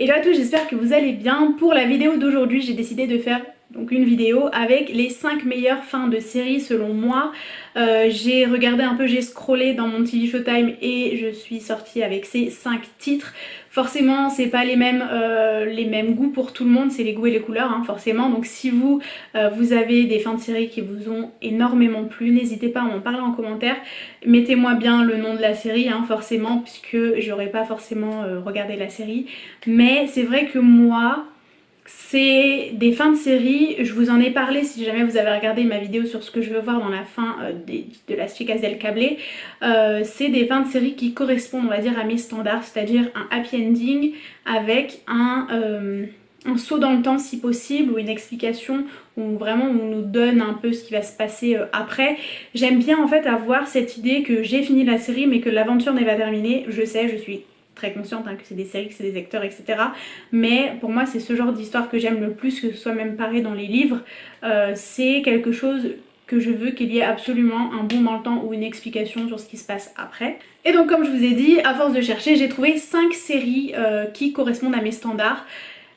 Hello à tous, j'espère que vous allez bien. Pour la vidéo d'aujourd'hui, j'ai décidé de faire donc une vidéo avec les 5 meilleures fins de série selon moi. J'ai regardé un peu, j'ai scrollé dans mon TV Showtime et je suis sortie avec ces 5 titres. Forcément, c'est pas les mêmes goûts pour tout le monde, c'est les goûts et les couleurs hein, forcément. Donc si vous avez des fins de série qui vous ont énormément plu, n'hésitez pas à m'en parler en commentaire. Mettez-moi bien le nom de la série hein, forcément, puisque j'aurais pas forcément regardé la série. Mais c'est vrai que moi, c'est des fins de série, je vous en ai parlé si jamais vous avez regardé ma vidéo sur ce que je veux voir dans la fin de Las Chicas del Cable. C'est des fins de série qui correspondent on va dire à mes standards, c'est-à-dire un happy ending avec un saut dans le temps si possible ou une explication où vraiment on nous donne un peu ce qui va se passer après. J'aime bien en fait avoir cette idée que j'ai fini la série mais que l'aventure n'est pas terminée. Je sais, je suis très consciente hein, que c'est des séries, que c'est des acteurs, etc. Mais pour moi c'est ce genre d'histoire que j'aime le plus, que ce soit même pareil dans les livres. C'est quelque chose que je veux qu'il y ait absolument un bond dans le temps ou une explication sur ce qui se passe après. Et donc comme je vous ai dit, à force de chercher, j'ai trouvé 5 séries qui correspondent à mes standards.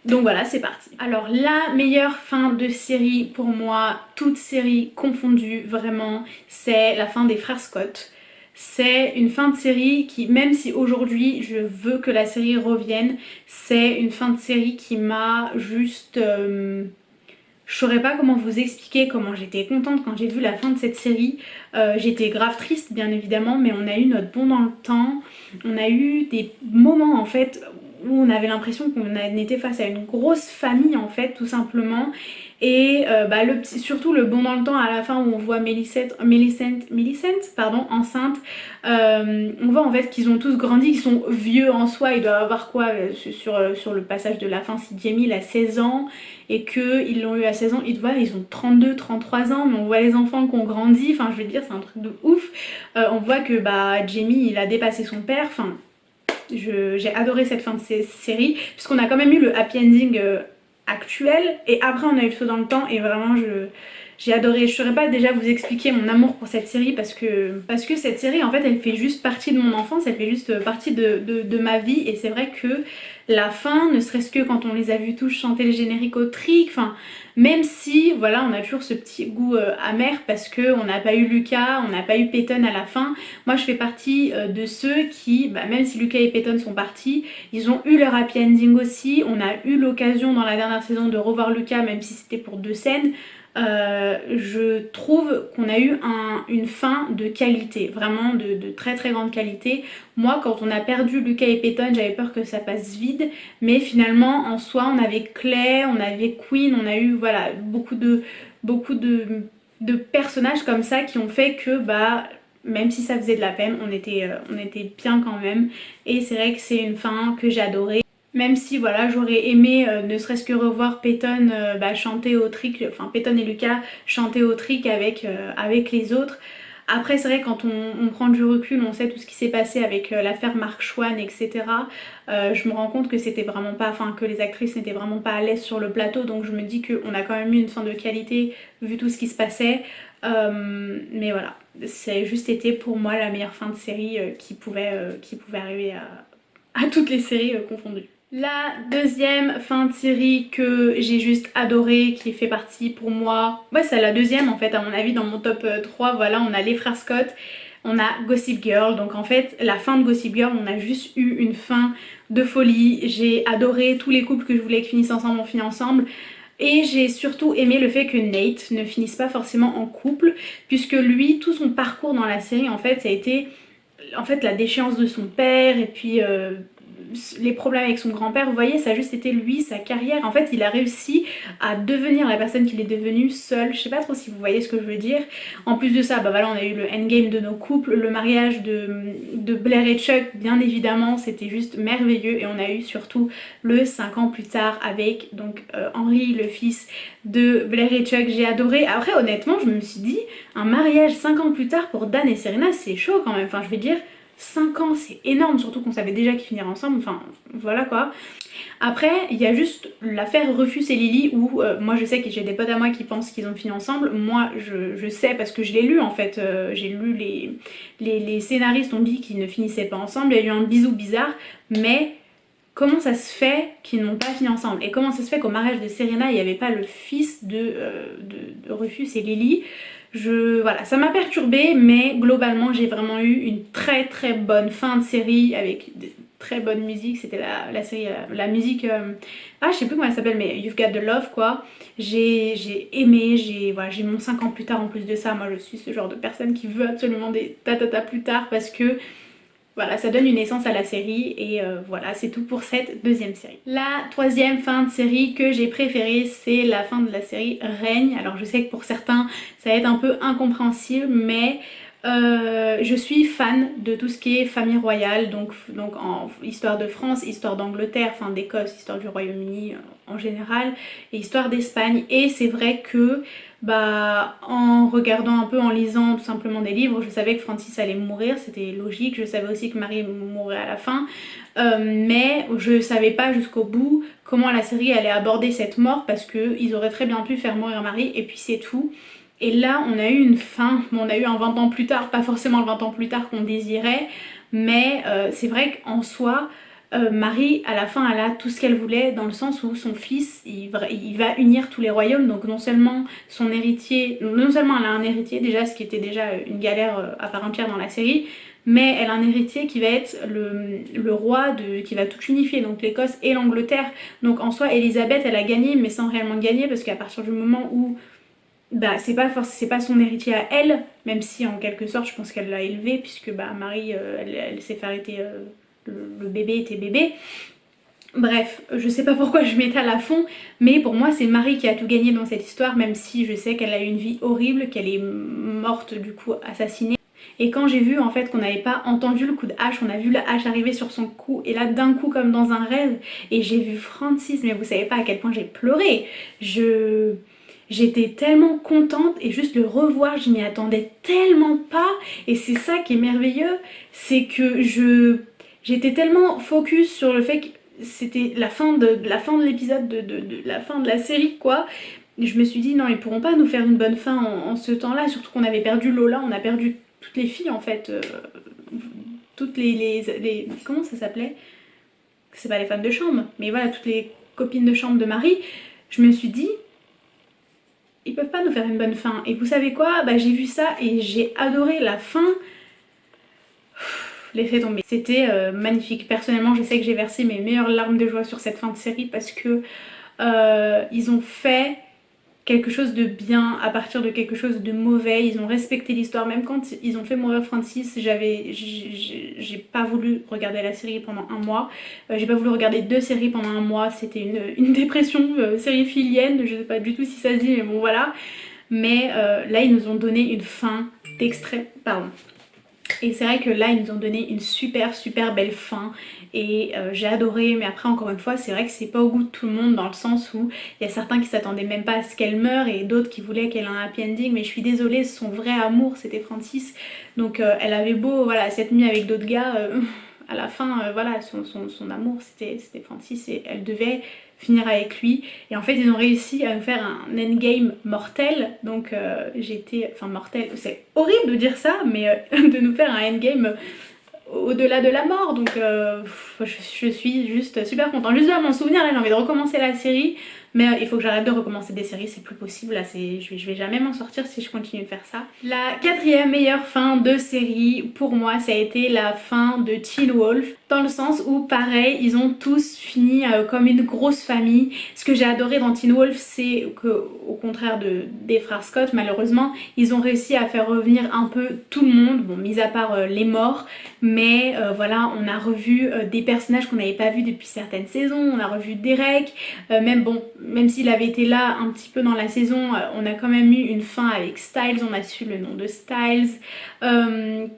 Donc voilà, c'est parti. Alors la meilleure fin de série pour moi, toute série confondue vraiment, c'est la fin des frères Scott. C'est une fin de série qui, même si aujourd'hui je veux que la série revienne, c'est une fin de série qui m'a juste... je saurais pas comment vous expliquer comment j'étais contente quand j'ai vu la fin de cette série. J'étais grave triste bien évidemment, mais on a eu notre bond dans le temps. On a eu des moments en fait où on avait l'impression qu'on était face à une grosse famille en fait tout simplement. Et surtout le bond dans le temps à la fin où on voit Millicent pardon, enceinte. On voit en fait qu'ils ont tous grandi, qu'ils sont vieux en soi, ils doivent avoir quoi sur le passage de la fin si Jamie a 16 ans et qu'ils l'ont eu à 16 ans, ils ont 32, 33 ans, mais on voit les enfants qui ont grandi, enfin je veux dire c'est un truc de ouf. On voit que Jamie il a dépassé son père, enfin j'ai adoré cette fin de série puisqu'on a quand même eu le happy ending actuel et après on a eu le saut dans le temps et vraiment j'ai adoré. Je saurais pas déjà vous expliquer mon amour pour cette série parce que cette série en fait elle fait juste partie de mon enfance, elle fait juste partie de ma vie et c'est vrai que la fin, ne serait-ce que quand on les a vus tous chanter le générique au trick, enfin même si voilà on a toujours ce petit goût amer parce que on n'a pas eu Lucas, on n'a pas eu Peyton à la fin. Moi je fais partie de ceux qui, même si Lucas et Peyton sont partis, ils ont eu leur happy ending aussi. On a eu l'occasion dans la dernière saison de revoir Lucas même si c'était pour 2 scènes. Je trouve qu'on a eu une fin de qualité, vraiment de très très grande qualité. Moi quand on a perdu Lucas et Peyton j'avais peur que ça passe vide, mais finalement en soi on avait Clay, on avait Queen, on a eu voilà beaucoup de personnages comme ça qui ont fait que même si ça faisait de la peine, on était bien quand même. Et c'est vrai que c'est une fin que j'ai adorée. Même si voilà j'aurais aimé ne serait-ce que revoir Peyton chanter au trick, enfin Peyton et Lucas chanter au trick avec les autres. Après c'est vrai quand on prend du recul, on sait tout ce qui s'est passé avec l'affaire Mark Schwann etc. Je me rends compte que c'était vraiment pas, enfin que les actrices n'étaient vraiment pas à l'aise sur le plateau, donc je me dis qu'on a quand même eu une fin de qualité vu tout ce qui se passait. Mais voilà, c'est juste été pour moi la meilleure fin de série qui pouvait arriver à toutes les séries confondues. La deuxième fin de série que j'ai juste adorée, qui fait partie pour moi, ouais c'est la deuxième en fait à mon avis dans mon top 3, voilà on a les frères Scott, on a Gossip Girl, donc en fait la fin de Gossip Girl on a juste eu une fin de folie, j'ai adoré tous les couples que je voulais qu'ils finissent ensemble, ont fini ensemble. Et j'ai surtout aimé le fait que Nate ne finisse pas forcément en couple, puisque lui, tout son parcours dans la série en fait ça a été en fait la déchéance de son père et puis les problèmes avec son grand-père, vous voyez ça a juste été lui, sa carrière, en fait il a réussi à devenir la personne qu'il est devenu seul, je sais pas trop si vous voyez ce que je veux dire. En plus de ça, voilà on a eu le endgame de nos couples, le mariage de Blair et Chuck bien évidemment c'était juste merveilleux et on a eu surtout le 5 ans plus tard avec donc Henry le fils de Blair et Chuck, j'ai adoré. Après honnêtement je me suis dit un mariage 5 ans plus tard pour Dan et Serena c'est chaud quand même, enfin je veux dire 5 ans c'est énorme, surtout qu'on savait déjà qu'ils finiraient ensemble, enfin voilà quoi. Après il y a juste l'affaire Rufus et Lily où moi je sais que j'ai des potes à moi qui pensent qu'ils ont fini ensemble. Moi je sais parce que je l'ai lu en fait, j'ai lu les scénaristes ont dit qu'ils ne finissaient pas ensemble, il y a eu un bisou bizarre mais comment ça se fait qu'ils n'ont pas fini ensemble et comment ça se fait qu'au mariage de Serena il n'y avait pas le fils de Rufus et Lily. Voilà, ça m'a perturbée, mais globalement j'ai vraiment eu une très très bonne fin de série avec des très bonnes musiques. C'était la série, la musique, ah je sais plus comment elle s'appelle, mais You've Got the Love quoi. J'ai aimé, voilà, j'ai mon 5 ans plus tard en plus de ça. Moi je suis ce genre de personne qui veut absolument des tatata plus tard parce que voilà, ça donne une essence à la série et voilà, c'est tout pour cette deuxième série. La troisième fin de série que j'ai préférée, c'est la fin de la série Règne. Alors je sais que pour certains, ça va être un peu incompréhensible, mais je suis fan de tout ce qui est famille royale, donc en histoire de France, histoire d'Angleterre, enfin d'Écosse, histoire du Royaume-Uni en général, et histoire d'Espagne. Et c'est vrai que bah en regardant un peu, en lisant tout simplement des livres, je savais que Francis allait mourir, c'était logique. Je savais aussi que Marie mourrait à la fin, mais je savais pas jusqu'au bout comment la série allait aborder cette mort, parce qu'ils auraient très bien pu faire mourir Marie et puis c'est tout. Et là on a eu une fin, bon, on a eu un 20 ans plus tard, pas forcément le 20 ans plus tard qu'on désirait, mais c'est vrai qu'en soi Marie à la fin elle a tout ce qu'elle voulait, dans le sens où son fils il va unir tous les royaumes. Donc non seulement son héritier, non seulement elle a un héritier déjà, ce qui était déjà une galère à part entière dans la série, mais elle a un héritier qui va être le roi qui va tout unifier, donc l'Écosse et l'Angleterre. Donc en soi Elisabeth elle a gagné, mais sans réellement gagner, parce qu'à partir du moment où bah c'est pas son héritier à elle, même si en quelque sorte je pense qu'elle l'a élevé, puisque bah Marie elle s'est fait arrêter, le bébé était bébé. Bref, je sais pas pourquoi je m'étale à fond, mais pour moi c'est Marie qui a tout gagné dans cette histoire, même si je sais qu'elle a eu une vie horrible, qu'elle est morte du coup assassinée. Et quand j'ai vu en fait qu'on n'avait pas entendu le coup de hache, on a vu la hache arriver sur son cou, et là d'un coup comme dans un rêve, et j'ai vu Francis, mais vous savez pas à quel point j'ai pleuré. J'étais tellement contente, et juste le revoir, je m'y attendais tellement pas. Et c'est ça qui est merveilleux, c'est que j'étais tellement focus sur le fait que c'était la fin de l'épisode, de la fin de la série quoi. Et je me suis dit non, ils pourront pas nous faire une bonne fin en ce temps là, surtout qu'on avait perdu Lola, on a perdu toutes les filles en fait, toutes les comment ça s'appelait, c'est pas les femmes de chambre, mais voilà, toutes les copines de chambre de Marie. Je me suis dit ils peuvent pas nous faire une bonne fin. Et vous savez quoi, bah j'ai vu ça et j'ai adoré la fin. Laissez tomber. C'était magnifique. Personnellement je sais que j'ai versé mes meilleures larmes de joie sur cette fin de série, parce que ils ont fait quelque chose de bien à partir de quelque chose de mauvais. Ils ont respecté l'histoire. Même quand ils ont fait mourir Francis, j'ai pas voulu regarder la série pendant un mois. J'ai pas voulu regarder 2 séries pendant un mois. C'était une dépression sériephilienne. Je sais pas du tout si ça se dit, mais bon voilà. Mais là ils nous ont donné une fin d'extrait, pardon. Et c'est vrai que là ils nous ont donné une super belle fin, et j'ai adoré. Mais après encore une fois c'est vrai que c'est pas au goût de tout le monde, dans le sens où il y a certains qui s'attendaient même pas à ce qu'elle meure, et d'autres qui voulaient qu'elle ait un happy ending. Mais je suis désolée, son vrai amour c'était Francis. Donc elle avait beau voilà s'être mise avec d'autres gars, à la fin voilà son amour c'était Francis, et elle devait finir avec lui. Et en fait ils ont réussi à nous faire un endgame mortel. Donc j'étais, enfin mortel, c'est horrible de dire ça, mais de nous faire un endgame au-delà de la mort. Donc je suis juste super contente. Juste de m'en souvenir, là j'ai envie de recommencer la série. Mais il faut que j'arrête de recommencer des séries, c'est plus possible. Là je vais jamais m'en sortir si je continue de faire ça. La quatrième meilleure fin de série pour moi, ça a été la fin de Teen Wolf. Dans le sens où pareil, ils ont tous fini comme une grosse famille. Ce que j'ai adoré dans Teen Wolf, c'est que au contraire des frères Scott, malheureusement, ils ont réussi à faire revenir un peu tout le monde. Bon, mis à part les morts. Mais voilà, on a revu des personnages qu'on n'avait pas vus depuis certaines saisons. On a revu Derek, même s'il avait été là un petit peu dans la saison, on a quand même eu une fin avec Styles. On a su le nom de Styles.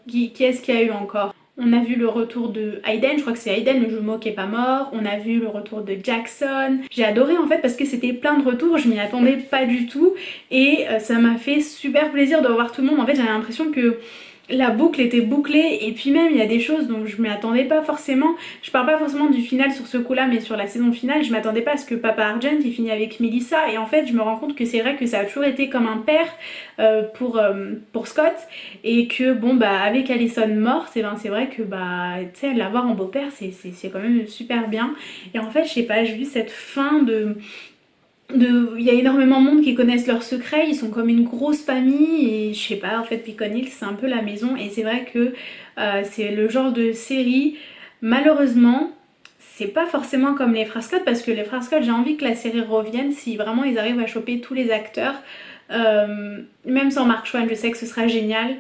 Qui est-ce qu'il y a eu encore? On a vu le retour de Hayden, je crois que c'est Hayden le jumeau qui est pas mort. On a vu le retour de Jackson. J'ai adoré en fait, parce que c'était plein de retours, je m'y attendais pas du tout. Et ça m'a fait super plaisir de revoir tout le monde. En fait j'avais l'impression que la boucle était bouclée et puis même il y a des choses dont je m'y attendais pas forcément. Je parle pas forcément du final sur ce coup-là mais sur la saison finale je m'attendais pas à ce que Papa Argent il finit avec Melissa et en fait je me rends compte que c'est vrai que ça a toujours été comme un père pour Scott et que bon bah avec Allison morte et ben c'est vrai que bah tu sais l'avoir en beau-père c'est quand même super bien et en fait je sais pas j'ai vu cette fin il y a énormément de monde qui connaissent leurs secrets, ils sont comme une grosse famille et je sais pas en fait Beacon Hill c'est un peu la maison et c'est vrai que c'est le genre de série malheureusement c'est pas forcément comme les Frères Scott parce que les Frères Scott j'ai envie que la série revienne si vraiment ils arrivent à choper tous les acteurs même sans Mark Schwann je sais que ce sera génial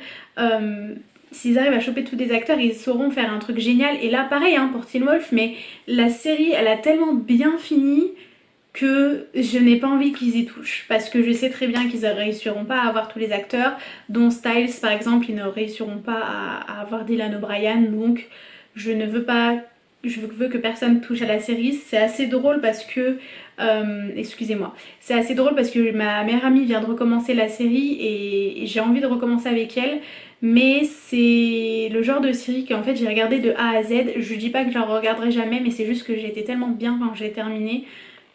s'ils arrivent à choper tous les acteurs ils sauront faire un truc génial et là pareil hein, pour Teen Wolf mais la série elle a tellement bien fini que je n'ai pas envie qu'ils y touchent parce que je sais très bien qu'ils ne réussiront pas à avoir tous les acteurs dont Styles par exemple ils ne réussiront pas à avoir Dylan O'Brien donc je ne veux pas je veux que personne touche à la série. C'est assez drôle parce que excusez-moi, c'est assez drôle parce que ma meilleure amie vient de recommencer la série et j'ai envie de recommencer avec elle mais c'est le genre de série qu'en fait j'ai regardé de A à Z. Je dis pas que je la regarderai jamais mais c'est juste que j'ai été tellement bien quand j'ai terminé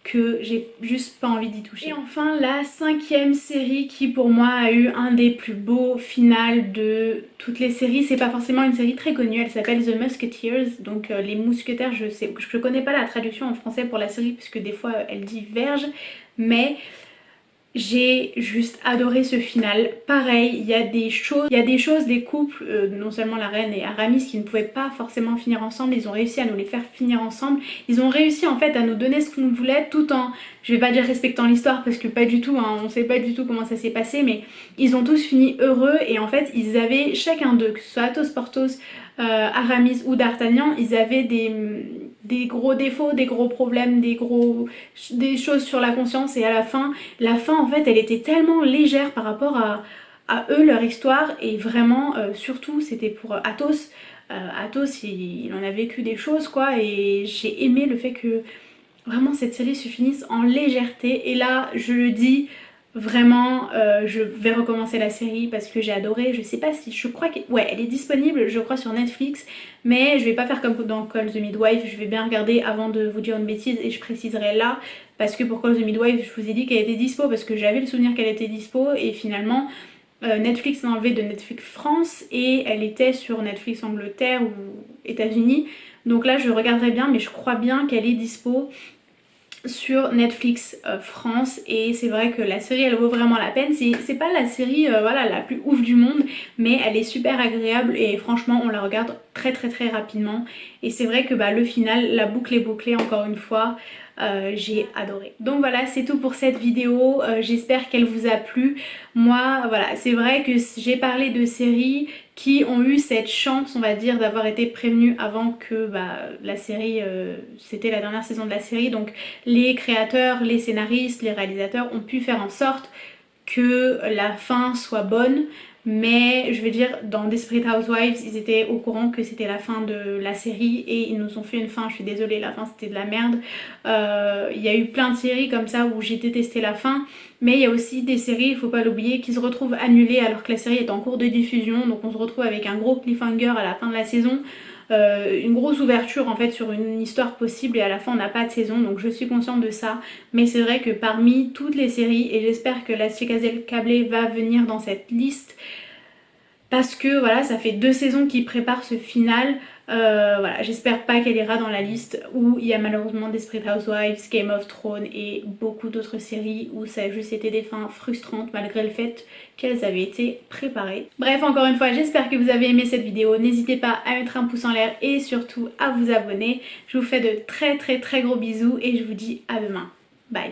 que j'ai juste pas envie d'y toucher. Et enfin la 5e série qui pour moi a eu un des plus beaux finals de toutes les séries. C'est pas forcément une série très connue, elle s'appelle The Musketeers, donc les mousquetaires. Je connais pas la traduction en français pour la série puisque des fois elle diverge, mais j'ai juste adoré ce final. Pareil, il y a des choses, des couples, non seulement la reine et Aramis qui ne pouvaient pas forcément finir ensemble, ils ont réussi à nous les faire finir ensemble. Ils ont réussi en fait à nous donner ce qu'on voulait tout en, je vais pas dire respectant l'histoire parce que pas du tout, hein, on sait pas du tout comment ça s'est passé, mais ils ont tous fini heureux et en fait ils avaient chacun d'eux, que ce soit Athos, Porthos, Aramis ou D'Artagnan, ils avaient des gros défauts, des gros problèmes, des choses sur la conscience et à la fin en fait elle était tellement légère par rapport à eux, leur histoire et vraiment surtout c'était pour Athos. Athos il en a vécu des choses quoi et j'ai aimé le fait que vraiment cette série se finisse en légèreté et là je le dis vraiment je vais recommencer la série parce que j'ai adoré. Je sais pas si, je crois que ouais elle est disponible je crois sur Netflix mais je vais pas faire comme dans Call the Midwife, je vais bien regarder avant de vous dire une bêtise et je préciserai là parce que pour Call the Midwife je vous ai dit qu'elle était dispo parce que j'avais le souvenir qu'elle était dispo et finalement Netflix l'a enlevée de Netflix France et elle était sur Netflix Angleterre ou États-Unis donc là je regarderai bien mais je crois bien qu'elle est dispo sur Netflix France et c'est vrai que la série elle vaut vraiment la peine. C'est pas la série voilà, la plus ouf du monde mais elle est super agréable et franchement on la regarde très rapidement et c'est vrai que bah, le final, la boucle est bouclée encore une fois. J'ai adoré. Donc voilà c'est tout pour cette vidéo, j'espère qu'elle vous a plu. Moi voilà c'est vrai que j'ai parlé de séries qui ont eu cette chance on va dire d'avoir été prévenues avant que bah, la série, c'était la dernière saison de la série donc les créateurs, les scénaristes, les réalisateurs ont pu faire en sorte que la fin soit bonne mais je veux dire dans Desperate Housewives ils étaient au courant que c'était la fin de la série et ils nous ont fait une fin, je suis désolée la fin c'était de la merde. Il y a eu plein de séries comme ça où j'ai détesté la fin mais il y a aussi des séries, il faut pas l'oublier, qui se retrouvent annulées alors que la série est en cours de diffusion donc on se retrouve avec un gros cliffhanger à la fin de la saison. Une grosse ouverture en fait sur une histoire possible et à la fin on n'a pas de saison donc je suis consciente de ça mais c'est vrai que parmi toutes les séries et j'espère que La Chica del Cable va venir dans cette liste parce que voilà ça fait 2 saisons qui préparent ce final. Voilà, j'espère pas qu'elle ira dans la liste où il y a malheureusement Desperate Housewives, Game of Thrones et beaucoup d'autres séries où ça a juste été des fins frustrantes malgré le fait qu'elles avaient été préparées. Bref, encore une fois, j'espère que vous avez aimé cette vidéo. N'hésitez pas à mettre un pouce en l'air et surtout à vous abonner. Je vous fais de très gros bisous et je vous dis à demain. Bye.